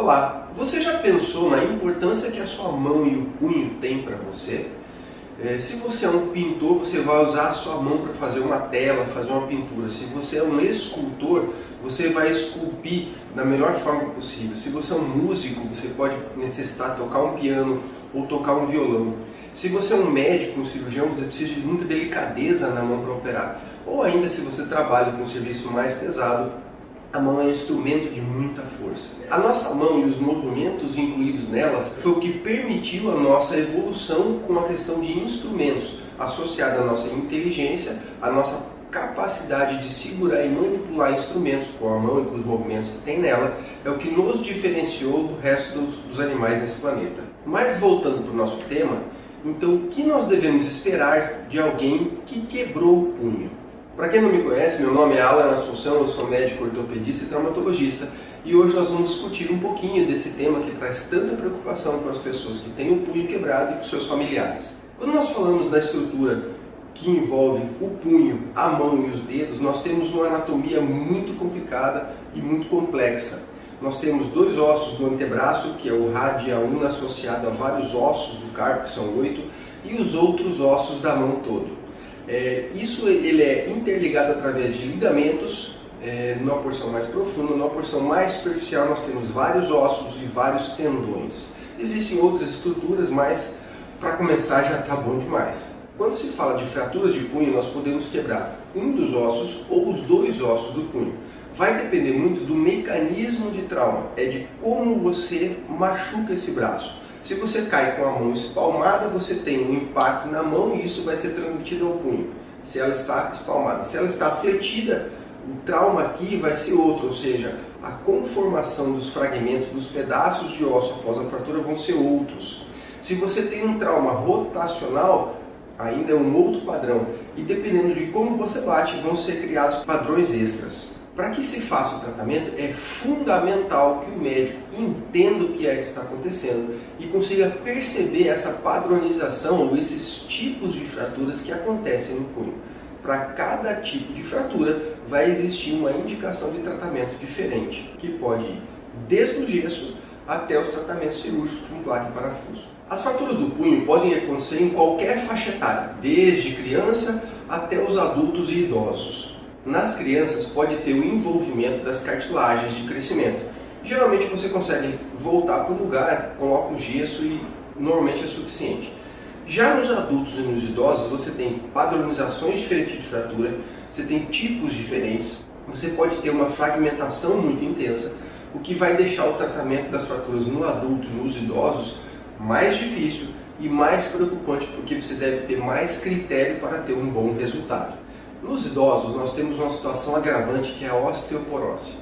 Olá, você já pensou na importância que a sua mão e o punho têm para você? Se você é um pintor, você vai usar a sua mão para fazer uma tela, fazer uma pintura. Se você é um escultor, você vai esculpir da melhor forma possível. Se você é um músico, você pode necessitar tocar um piano ou tocar um violão. Se você é um médico, um cirurgião, você precisa de muita delicadeza na mão para operar. Ou ainda, se você trabalha com um serviço mais pesado, a mão é um instrumento de muita força. A nossa mão e os movimentos incluídos nela foi o que permitiu a nossa evolução com a questão de instrumentos, associada à nossa inteligência, à nossa capacidade de segurar e manipular instrumentos com a mão e com os movimentos que tem nela, é o que nos diferenciou do resto dos animais nesse planeta. Mas voltando para o nosso tema, então o que nós devemos esperar de alguém que quebrou o punho? Para quem não me conhece, meu nome é Alan Assunção, eu sou médico ortopedista e traumatologista e hoje nós vamos discutir um pouquinho desse tema que traz tanta preocupação com as pessoas que têm o punho quebrado e com seus familiares. Quando nós falamos da estrutura que envolve o punho, a mão e os dedos, nós temos uma anatomia muito complicada e muito complexa. Nós temos dois ossos do antebraço, que é o radial associado a vários ossos do carpo, que são 8, e os outros ossos da mão todo. Ele é interligado através de ligamentos, numa porção mais profunda, numa porção mais superficial nós temos vários ossos e vários tendões. Existem outras estruturas, mas para começar já está bom demais. Quando se fala de fraturas de punho, nós podemos quebrar um dos ossos ou os dois ossos do punho. Vai depender muito do mecanismo de trauma, de como você machuca esse braço. Se você cai com a mão espalmada, você tem um impacto na mão e isso vai ser transmitido ao punho, se ela está espalmada. Se ela está fletida, o trauma aqui vai ser outro, ou seja, a conformação dos fragmentos, dos pedaços de osso após a fratura vão ser outros. Se você tem um trauma rotacional, ainda é um outro padrão. E dependendo de como você bate, vão ser criados padrões extras. Para que se faça o tratamento, é fundamental que o médico entenda o que é que está acontecendo e consiga perceber essa padronização ou esses tipos de fraturas que acontecem no punho. Para cada tipo de fratura, vai existir uma indicação de tratamento diferente, que pode ir desde o gesso até os tratamentos cirúrgicos com placa e parafuso. As fraturas do punho podem acontecer em qualquer faixa etária, desde criança até os adultos e idosos. Nas crianças pode ter o envolvimento das cartilagens de crescimento. Geralmente você consegue voltar para o lugar, coloca um gesso e normalmente é suficiente. Já nos adultos e nos idosos você tem padronizações diferentes de fratura, você tem tipos diferentes, você pode ter uma fragmentação muito intensa, o que vai deixar o tratamento das fraturas no adulto e nos idosos mais difícil e mais preocupante, porque você deve ter mais critério para ter um bom resultado. Nos idosos, nós temos uma situação agravante que é a osteoporose.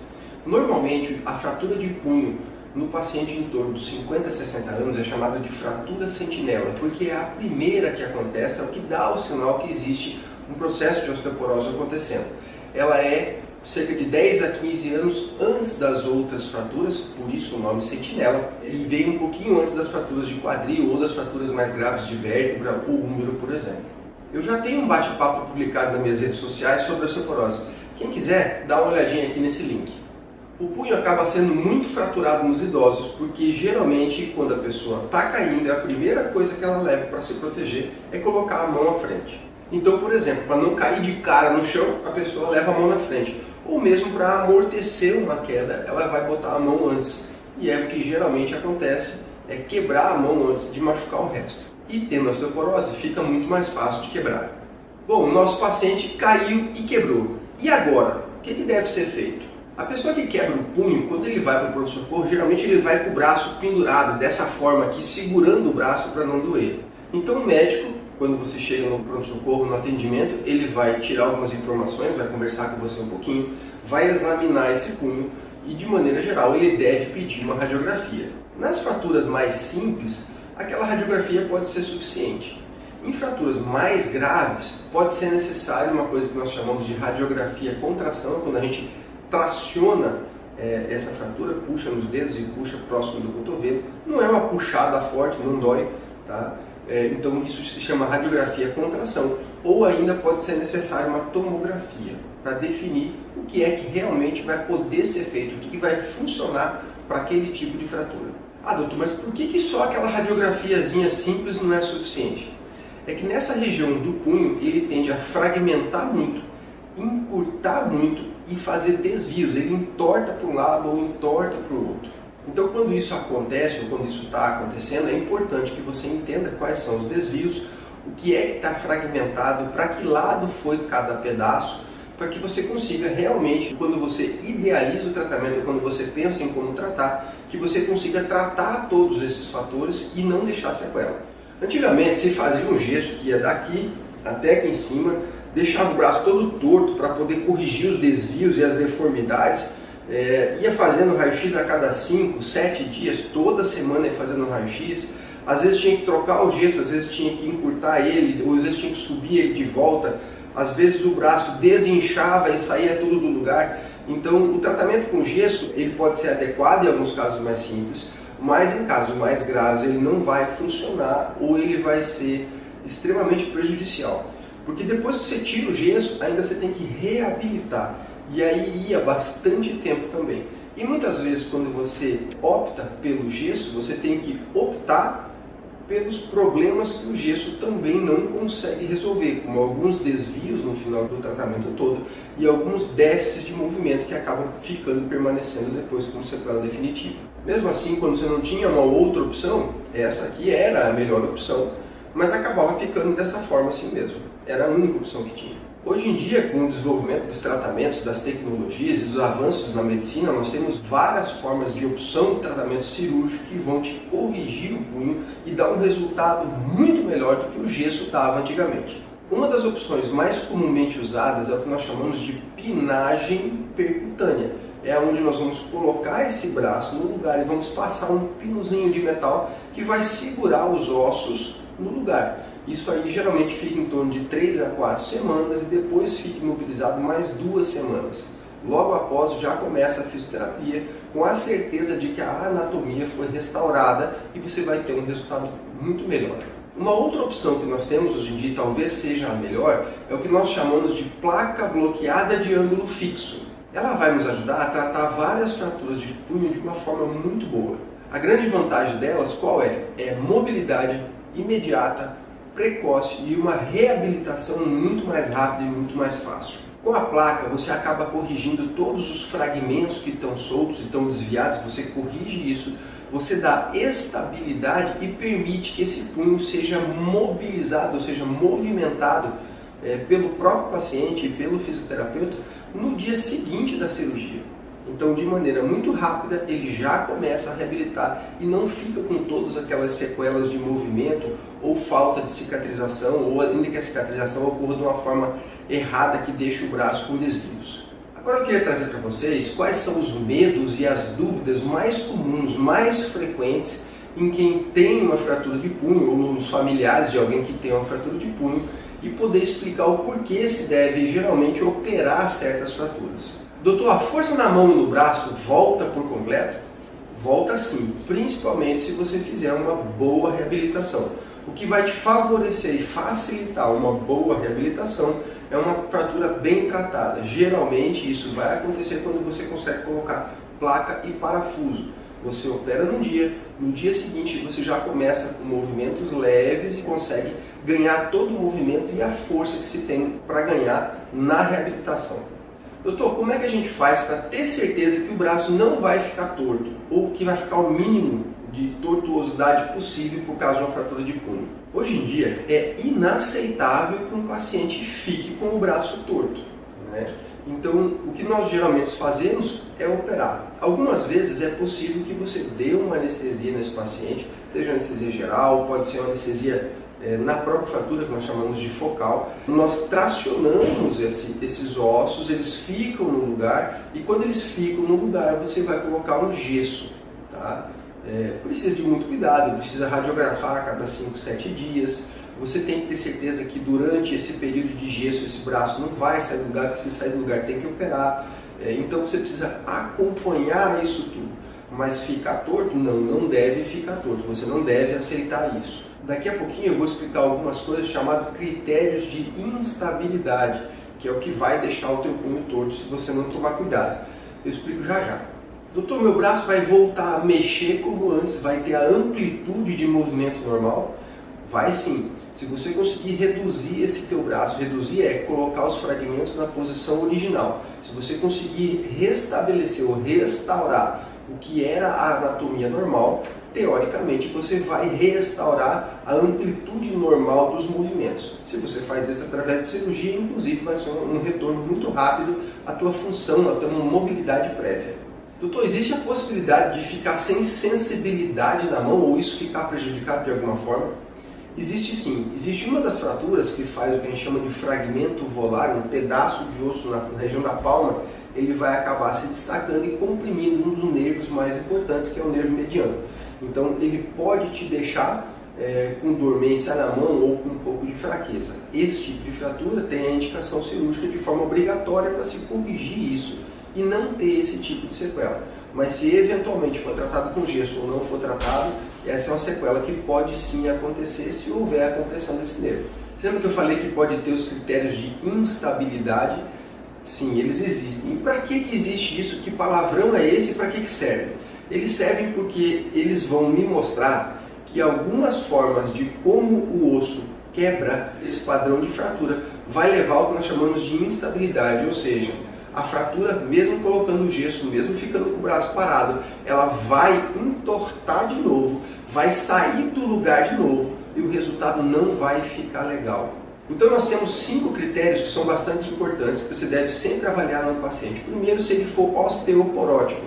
Normalmente, a fratura de punho no paciente em torno dos 50 a 60 anos é chamada de fratura sentinela, porque é a primeira que acontece, é o que dá o sinal que existe um processo de osteoporose acontecendo. Ela é cerca de 10 a 15 anos antes das outras fraturas, por isso o nome sentinela, e veio um pouquinho antes das fraturas de quadril ou das fraturas mais graves de vértebra ou úmero, por exemplo. Eu já tenho um bate-papo publicado nas minhas redes sociais sobre a osteoporose. Quem quiser, dá uma olhadinha aqui nesse link. O punho acaba sendo muito fraturado nos idosos, porque geralmente quando a pessoa está caindo, a primeira coisa que ela leva para se proteger é colocar a mão à frente. Então, por exemplo, para não cair de cara no chão, a pessoa leva a mão na frente. Ou mesmo para amortecer uma queda, ela vai botar a mão antes. E é o que geralmente acontece, é quebrar a mão antes de machucar o resto. E tendo osteoporose, fica muito mais fácil de quebrar. Bom, o nosso paciente caiu e quebrou. E agora? O que deve ser feito? A pessoa que quebra o punho, quando ele vai para o pronto-socorro, geralmente ele vai com o braço pendurado, dessa forma aqui, segurando o braço para não doer. Então o médico, quando você chega no pronto-socorro, no atendimento, ele vai tirar algumas informações, vai conversar com você um pouquinho, vai examinar esse punho e, de maneira geral, ele deve pedir uma radiografia. Nas fraturas mais simples, aquela radiografia pode ser suficiente. Em fraturas mais graves, pode ser necessário uma coisa que nós chamamos de radiografia contração, quando a gente traciona essa fratura, puxa nos dedos e puxa próximo do cotovelo. Não é uma puxada forte, não dói, tá? Então isso se chama radiografia contração. Ou ainda pode ser necessário uma tomografia para definir o que é que realmente vai poder ser feito, o que vai funcionar para aquele tipo de fratura. Ah, doutor, mas por que só aquela radiografiazinha simples não é suficiente? É que nessa região do punho ele tende a fragmentar muito, encurtar muito e fazer desvios. Ele entorta para um lado ou entorta para o outro. Então, quando isso acontece ou quando isso está acontecendo, é importante que você entenda quais são os desvios, o que é que está fragmentado, para que lado foi cada pedaço, para que você consiga realmente, quando você idealiza o tratamento, quando você pensa em como tratar, que você consiga tratar todos esses fatores e não deixar sequela. Antigamente se fazia um gesso que ia daqui até aqui em cima, deixava o braço todo torto para poder corrigir os desvios e as deformidades, ia fazendo raio-x a cada 5, 7 dias, toda semana ia fazendo raio-x, às vezes tinha que trocar o gesso, às vezes tinha que encurtar ele, ou às vezes tinha que subir ele de volta, às vezes o braço desinchava e saía tudo do lugar. Então o tratamento com gesso ele pode ser adequado em alguns casos mais simples, mas em casos mais graves ele não vai funcionar ou ele vai ser extremamente prejudicial. Porque depois que você tira o gesso, ainda você tem que reabilitar. E aí ia bastante tempo também. E muitas vezes quando você opta pelo gesso, você tem que optar pelos problemas que o gesso também não consegue resolver, como alguns desvios no final do tratamento todo e alguns déficits de movimento que acabam ficando permanecendo depois como sequela definitiva. Mesmo assim, quando você não tinha uma outra opção, essa aqui era a melhor opção, mas acabava ficando dessa forma assim mesmo. Era a única opção que tinha. Hoje em dia, com o desenvolvimento dos tratamentos, das tecnologias e dos avanços na medicina, nós temos várias formas de opção de tratamento cirúrgico que vão te corrigir o punho e dar um resultado muito melhor do que o gesso dava antigamente. Uma das opções mais comumente usadas é o que nós chamamos de pinagem percutânea. É onde nós vamos colocar esse braço no lugar e vamos passar um pinozinho de metal que vai segurar os ossos no lugar. Isso aí geralmente fica em torno de 3 a 4 semanas e depois fica imobilizado mais 2 semanas. Logo após já começa a fisioterapia com a certeza de que a anatomia foi restaurada e você vai ter um resultado muito melhor. Uma outra opção que nós temos hoje em dia, talvez seja a melhor, é o que nós chamamos de placa bloqueada de ângulo fixo. Ela vai nos ajudar a tratar várias fraturas de punho de uma forma muito boa. A grande vantagem delas qual é? É mobilidade imediata, precoce e uma reabilitação muito mais rápida e muito mais fácil. Com a placa você acaba corrigindo todos os fragmentos que estão soltos e estão desviados, você corrige isso, você dá estabilidade e permite que esse punho seja mobilizado, ou seja, movimentado pelo próprio paciente e pelo fisioterapeuta no dia seguinte da cirurgia. Então, de maneira muito rápida, ele já começa a reabilitar e não fica com todas aquelas sequelas de movimento ou falta de cicatrização, ou ainda que a cicatrização ocorra de uma forma errada que deixe o braço com desvios. Agora eu queria trazer para vocês quais são os medos e as dúvidas mais comuns, mais frequentes em quem tem uma fratura de punho ou nos familiares de alguém que tem uma fratura de punho e poder explicar o porquê se deve geralmente operar certas fraturas. Doutor, a força na mão e no braço volta por completo? Volta sim, principalmente se você fizer uma boa reabilitação. O que vai te favorecer e facilitar uma boa reabilitação é uma fratura bem tratada. Geralmente isso vai acontecer quando você consegue colocar placa e parafuso. Você opera num dia, no dia seguinte você já começa com movimentos leves e consegue ganhar todo o movimento e a força que se tem para ganhar na reabilitação. Doutor, como é que a gente faz para ter certeza que o braço não vai ficar torto ou que vai ficar o mínimo de tortuosidade possível por causa de uma fratura de punho? Hoje em dia é inaceitável que um paciente fique com o braço torto, né? Então, o que nós geralmente fazemos é operar. Algumas vezes é possível que você dê uma anestesia nesse paciente, seja uma anestesia geral, pode ser uma anestesia na própria fratura, que nós chamamos de focal. Nós tracionamos esses ossos, eles ficam no lugar e quando eles ficam no lugar você vai colocar um gesso, tá? Precisa de muito cuidado, precisa radiografar a cada 5, 7 dias. Você tem que ter certeza que durante esse período de gesso esse braço não vai sair do lugar, porque se sair do lugar tem que operar. Então você precisa acompanhar isso tudo. Mas ficar torto? Não, não deve ficar torto, você não deve aceitar isso. Daqui a pouquinho eu vou explicar algumas coisas chamadas critérios de instabilidade, que é o que vai deixar o teu punho torto se você não tomar cuidado. Eu explico já já. Doutor, meu braço vai voltar a mexer como antes, vai ter a amplitude de movimento normal? Vai sim. Se você conseguir reduzir esse teu braço, reduzir é colocar os fragmentos na posição original. Se você conseguir restabelecer ou restaurar o que era a anatomia normal, teoricamente você vai restaurar a amplitude normal dos movimentos. Se você faz isso através de cirurgia, inclusive vai ser um retorno muito rápido à tua função, à tua mobilidade prévia. Doutor, existe a possibilidade de ficar sem sensibilidade na mão ou isso ficar prejudicado de alguma forma? Existe sim. Existe uma das fraturas que faz o que a gente chama de fragmento volar, um pedaço de osso na região da palma, ele vai acabar se destacando e comprimindo um dos nervos mais importantes, que é o nervo mediano. Então ele pode te deixar com dormência na mão ou com um pouco de fraqueza. Esse tipo de fratura tem a indicação cirúrgica de forma obrigatória para se corrigir isso e não ter esse tipo de sequela. Mas se eventualmente for tratado com gesso ou não for tratado, essa é uma sequela que pode sim acontecer se houver a compressão desse nervo. Você lembra que eu falei que pode ter os critérios de instabilidade? Sim, eles existem. E para que existe isso? Que palavrão é esse e para que serve? Eles servem porque eles vão me mostrar que algumas formas de como o osso quebra esse padrão de fratura vai levar ao que nós chamamos de instabilidade, ou seja, a fratura, mesmo colocando o gesso, mesmo ficando com o braço parado, ela vai entortar de novo, vai sair do lugar de novo e o resultado não vai ficar legal. Então nós temos 5 critérios que são bastante importantes que você deve sempre avaliar no paciente. Primeiro, se ele for osteoporótico.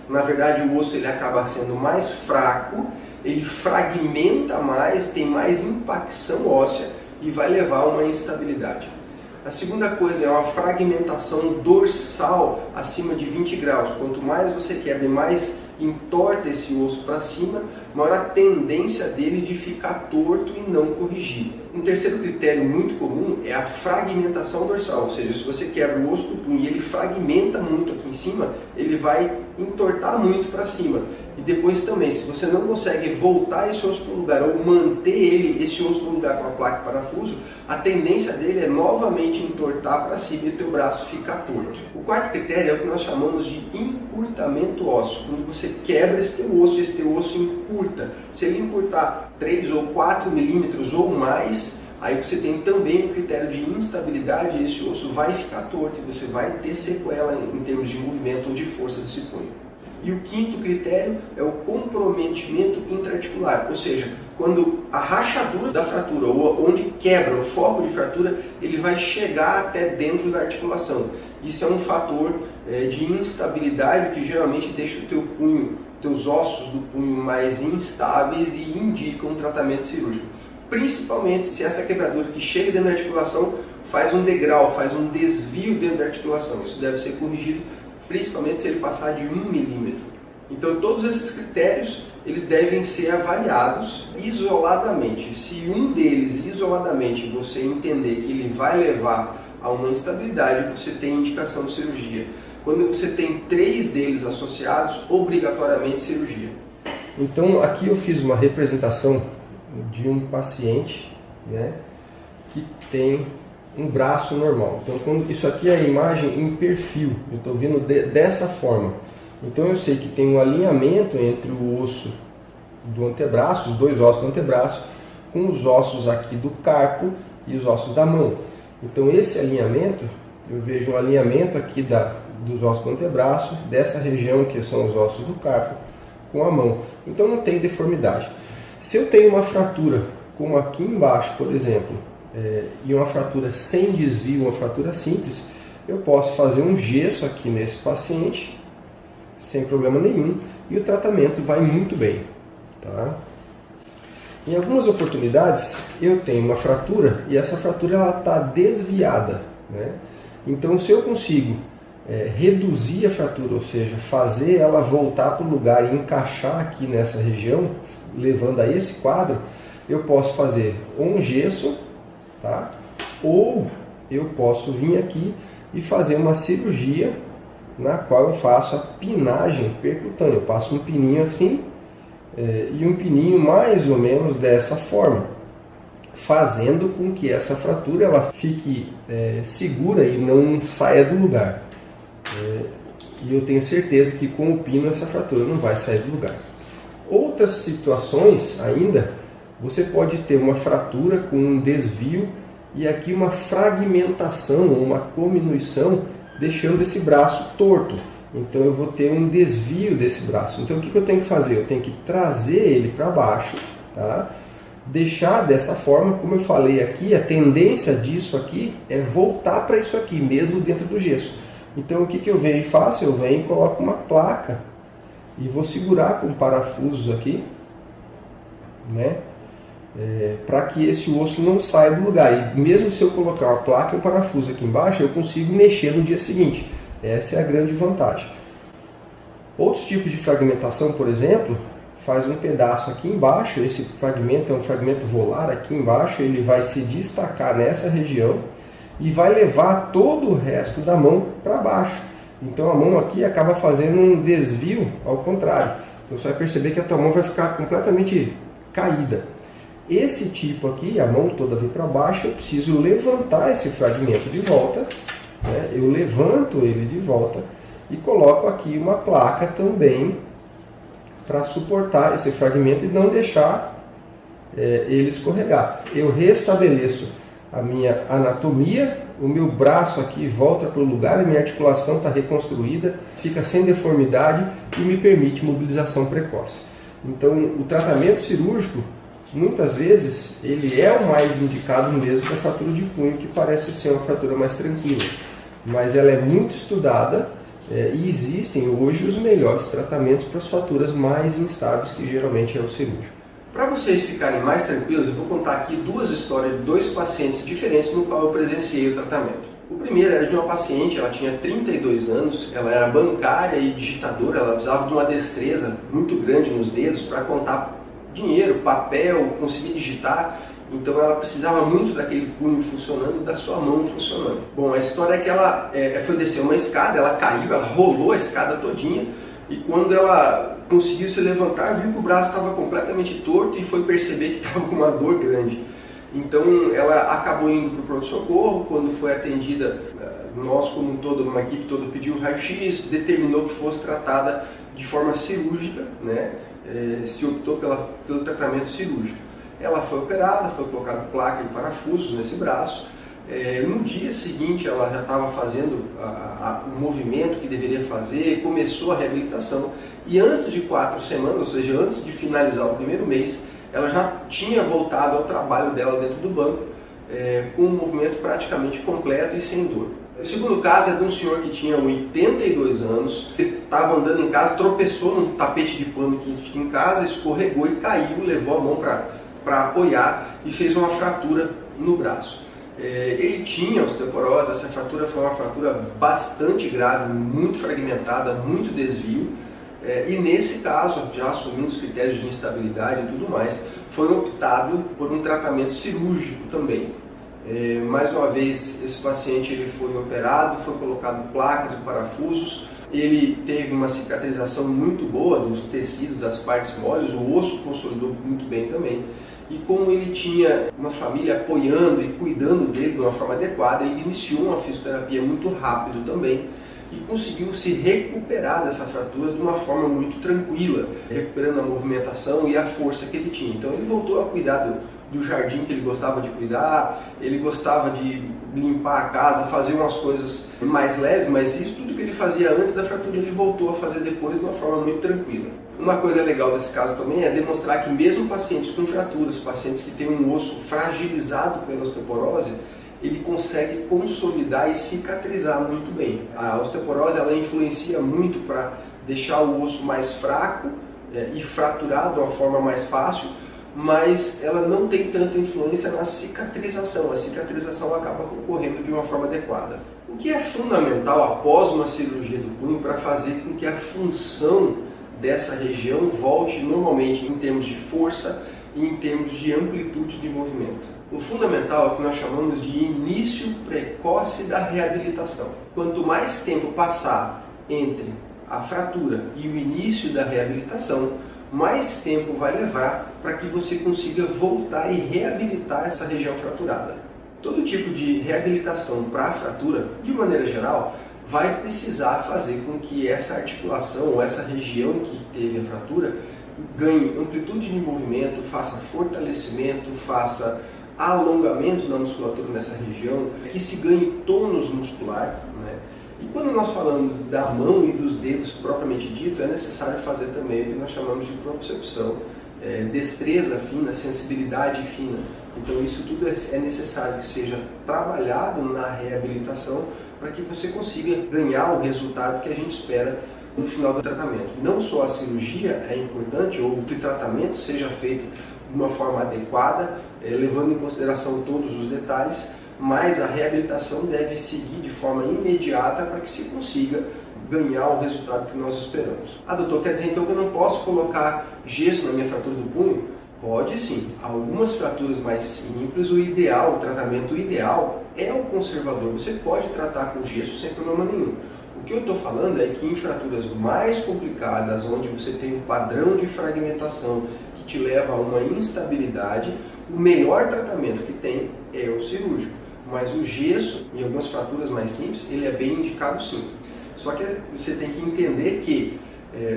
Na verdade, o osso ele acaba sendo mais fraco, ele fragmenta mais, tem mais impacção óssea e vai levar a uma instabilidade. A segunda coisa é uma fragmentação dorsal acima de 20 graus. Quanto mais você quebra e mais entorta esse osso para cima, maior a tendência dele de ficar torto e não corrigido. Um terceiro critério muito comum é a fragmentação dorsal, ou seja, se você quebra o osso do punho e ele fragmenta muito aqui em cima, ele vai entortar muito para cima. E depois também, se você não consegue voltar esse osso para o lugar ou manter esse osso no lugar com a placa e parafuso, a tendência dele é novamente entortar para cima e o teu braço ficar torto. O quarto critério é o que nós chamamos de encurtamento ósseo. Quando você quebra esse teu osso encurta. Se ele encurtar 3 ou 4 milímetros ou mais, aí você tem também um critério de instabilidade e esse osso vai ficar torto e você vai ter sequela em termos de movimento ou de força desse punho. E o quinto critério é o comprometimento intraarticular, ou seja, quando a rachadura da fratura, ou onde quebra o foco de fratura, ele vai chegar até dentro da articulação. Isso é um fator de instabilidade que geralmente deixa o teu punho, teus ossos do punho mais instáveis e indica um tratamento cirúrgico. Principalmente se essa quebradura que chega dentro da articulação faz um degrau, faz um desvio dentro da articulação. Isso deve ser corrigido, principalmente se ele passar de 1 milímetro. Então todos esses critérios eles devem ser avaliados isoladamente. Se um deles isoladamente você entender que ele vai levar a uma instabilidade, você tem indicação de cirurgia. Quando você tem 3 deles associados, obrigatoriamente cirurgia. Então aqui eu fiz uma representação de um paciente, né, que tem um braço normal. Então isso aqui é a imagem em perfil, eu estou vendo dessa forma. Então eu sei que tem um alinhamento entre o osso do antebraço, os 2 ossos do antebraço, com os ossos aqui do carpo e os ossos da mão. Então esse alinhamento, eu vejo um alinhamento aqui dos ossos do antebraço, dessa região que são os ossos do carpo, com a mão. Então não tem deformidade. Se eu tenho uma fratura, como aqui embaixo, por exemplo, e uma fratura sem desvio, uma fratura simples, eu posso fazer um gesso aqui nesse paciente, sem problema nenhum, e o tratamento vai muito bem. Tá? Em algumas oportunidades, eu tenho uma fratura e essa fratura está desviada. Né? Então, se eu consigo reduzir a fratura, ou seja, fazer ela voltar para o lugar e encaixar aqui nessa região, levando a esse quadro, eu posso fazer um gesso, tá? Ou eu posso vir aqui e fazer uma cirurgia na qual eu faço a pinagem percutânea. Eu passo um pininho assim e um pininho mais ou menos dessa forma, fazendo com que essa fratura ela fique segura e não saia do lugar. e eu tenho certeza que com o pino essa fratura não vai sair do lugar. Outras situações ainda, você pode ter uma fratura com um desvio e aqui uma fragmentação, uma cominuição, deixando esse braço torto. Então eu vou ter um desvio desse braço. Então o que eu tenho que fazer? Eu tenho que trazer ele para baixo, tá? Deixar dessa forma, como eu falei aqui, a tendência disso aqui é voltar para isso aqui, mesmo dentro do gesso. Então o que eu venho e faço? Eu venho e coloco uma placa e vou segurar com parafusos aqui, né? Para que esse osso não saia do lugar. E mesmo se eu colocar uma placa e um parafuso aqui embaixo, eu consigo mexer no dia seguinte. Essa é a grande vantagem. Outros tipos de fragmentação, por exemplo, faz um pedaço aqui embaixo, esse fragmento é um fragmento volar aqui embaixo, ele vai se destacar nessa região e vai levar todo o resto da mão para baixo. Então a mão aqui acaba fazendo um desvio ao contrário. Então você vai perceber que a tua mão vai ficar completamente caída. Esse tipo aqui, a mão toda vem para baixo, eu preciso levantar esse fragmento de volta, né? Eu levanto ele de volta e coloco aqui uma placa também para suportar esse fragmento e não deixar ele escorregar. Eu restabeleço a minha anatomia, o meu braço aqui volta para o lugar, a minha articulação está reconstruída, fica sem deformidade e me permite mobilização precoce. Então o tratamento cirúrgico, muitas vezes, ele é o mais indicado mesmo para fratura de punho, que parece ser uma fratura mais tranquila. Mas ela é muito estudada e existem hoje os melhores tratamentos para as fraturas mais instáveis, que geralmente é o cirúrgico. Para vocês ficarem mais tranquilos, eu vou contar aqui duas histórias de dois pacientes diferentes no qual eu presenciei o tratamento. O primeiro era de uma paciente, ela tinha 32 anos, ela era bancária e digitadora, ela precisava de uma destreza muito grande nos dedos para contar dinheiro, papel, conseguir digitar. Então ela precisava muito daquele punho funcionando e da sua mão funcionando. Bom, a história é que ela foi descer uma escada, ela caiu, ela rolou a escada todinha e quando ela conseguiu se levantar, viu que o braço estava completamente torto e foi perceber que estava com uma dor grande. Então ela acabou indo para o pronto-socorro. Quando foi atendida, nós como um todo, uma equipe toda pediu o raio-x, determinou que fosse tratada de forma cirúrgica, né? Se optou pelo tratamento cirúrgico. Ela foi operada, foi colocada placa e parafusos nesse braço. No dia seguinte ela já estava fazendo o movimento que deveria fazer, começou a reabilitação e antes de 4 semanas, ou seja, antes de finalizar o primeiro mês, ela já tinha voltado ao trabalho dela dentro do banco, com um movimento praticamente completo e sem dor. O segundo caso é de um senhor que tinha 82 anos, ele estava andando em casa, tropeçou num tapete de pano que tinha em casa, escorregou e caiu, levou a mão para apoiar e fez uma fratura no braço. Ele tinha osteoporose, essa fratura foi uma fratura bastante grave, muito fragmentada, muito desvio, e nesse caso, já assumindo os critérios de instabilidade e tudo mais, foi optado por um tratamento cirúrgico também. Mais uma vez, esse paciente ele foi operado, foi colocado placas e parafusos, ele teve uma cicatrização muito boa dos tecidos, das partes moles, o osso consolidou muito bem também. E como ele tinha uma família apoiando e cuidando dele de uma forma adequada, ele iniciou uma fisioterapia muito rápido também e conseguiu se recuperar dessa fratura de uma forma muito tranquila, recuperando a movimentação e a força que ele tinha. Então ele voltou a cuidar do jardim que ele gostava de cuidar, ele gostava de limpar a casa, fazer umas coisas mais leves, mas isso tudo que ele fazia antes da fratura ele voltou a fazer depois de uma forma muito tranquila. Uma coisa legal desse caso também é demonstrar que mesmo pacientes com fraturas, pacientes que têm um osso fragilizado pela osteoporose, ele consegue consolidar e cicatrizar muito bem. A osteoporose ela influencia muito para deixar o osso mais fraco e fraturado de uma forma mais fácil, mas ela não tem tanta influência na cicatrização. A cicatrização acaba ocorrendo de uma forma adequada. O que é fundamental após uma cirurgia do punho para fazer com que a função dessa região volte normalmente em termos de força e em termos de amplitude de movimento? O fundamental é o que nós chamamos de início precoce da reabilitação. Quanto mais tempo passar entre a fratura e o início da reabilitação, mais tempo vai levar para que você consiga voltar e reabilitar essa região fraturada. Todo tipo de reabilitação para a fratura, de maneira geral, vai precisar fazer com que essa articulação ou essa região que teve a fratura ganhe amplitude de movimento, faça fortalecimento, faça alongamento da musculatura nessa região, que se ganhe tônus muscular, né? E quando nós falamos da mão e dos dedos propriamente dito, é necessário fazer também o que nós chamamos de propriocepção, destreza fina, sensibilidade fina. Então isso tudo é necessário que seja trabalhado na reabilitação para que você consiga ganhar o resultado que a gente espera no final do tratamento. Não só a cirurgia é importante, ou que o tratamento seja feito de uma forma adequada, levando em consideração todos os detalhes, mas a reabilitação deve seguir de forma imediata para que se consiga ganhar o resultado que nós esperamos. Ah, doutor, quer dizer então que eu não posso colocar gesso na minha fratura do punho? Pode sim. Algumas fraturas mais simples, o tratamento ideal é o conservador. Você pode tratar com gesso sem problema nenhum. O que eu estou falando é que em fraturas mais complicadas, onde você tem um padrão de fragmentação que te leva a uma instabilidade, o melhor tratamento que tem é o cirúrgico. Mas o gesso, em algumas fraturas mais simples, ele é bem indicado sim. Só que você tem que entender que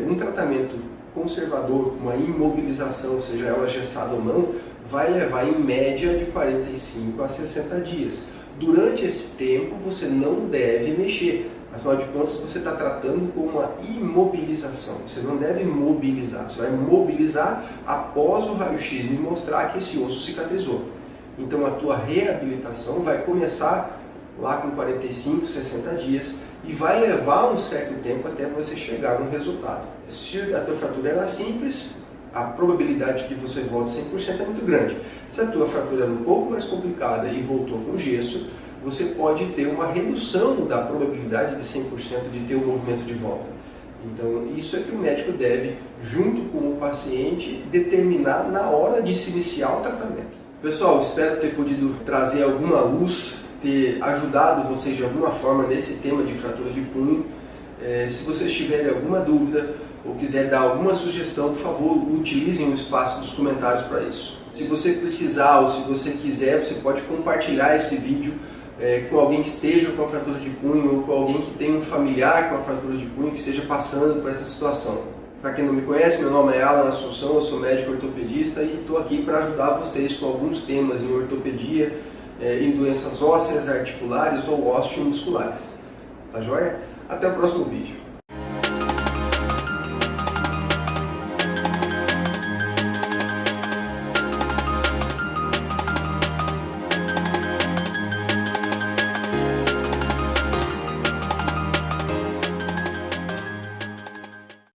um tratamento conservador, com uma imobilização, seja ela gessada ou não, vai levar em média de 45 a 60 dias. Durante esse tempo você não deve mexer. Afinal de contas, você está tratando com uma imobilização. Você não deve mobilizar. Você vai mobilizar após o raio-x me mostrar que esse osso cicatrizou. Então a tua reabilitação vai começar lá com 45, 60 dias e vai levar um certo tempo até você chegar no resultado. Se a tua fratura era simples, a probabilidade de que você volte 100% é muito grande. Se a tua fratura era um pouco mais complicada e voltou com gesso, você pode ter uma redução da probabilidade de 100% de ter o movimento de volta. Então, isso é que o médico deve, junto com o paciente, determinar na hora de se iniciar o tratamento. Pessoal, espero ter podido trazer alguma luz, ter ajudado vocês de alguma forma nesse tema de fratura de punho. Se vocês tiverem alguma dúvida ou quiser dar alguma sugestão, por favor, utilizem o espaço dos comentários para isso. Se você precisar ou se você quiser, você pode compartilhar esse vídeo com alguém que esteja com a fratura de punho ou com alguém que tenha um familiar com a fratura de punho que esteja passando por essa situação. Para quem não me conhece, meu nome é Alan Assunção, eu sou médico ortopedista e estou aqui para ajudar vocês com alguns temas em ortopedia, em doenças ósseas, articulares ou osteomusculares. Tá joia? Até o próximo vídeo.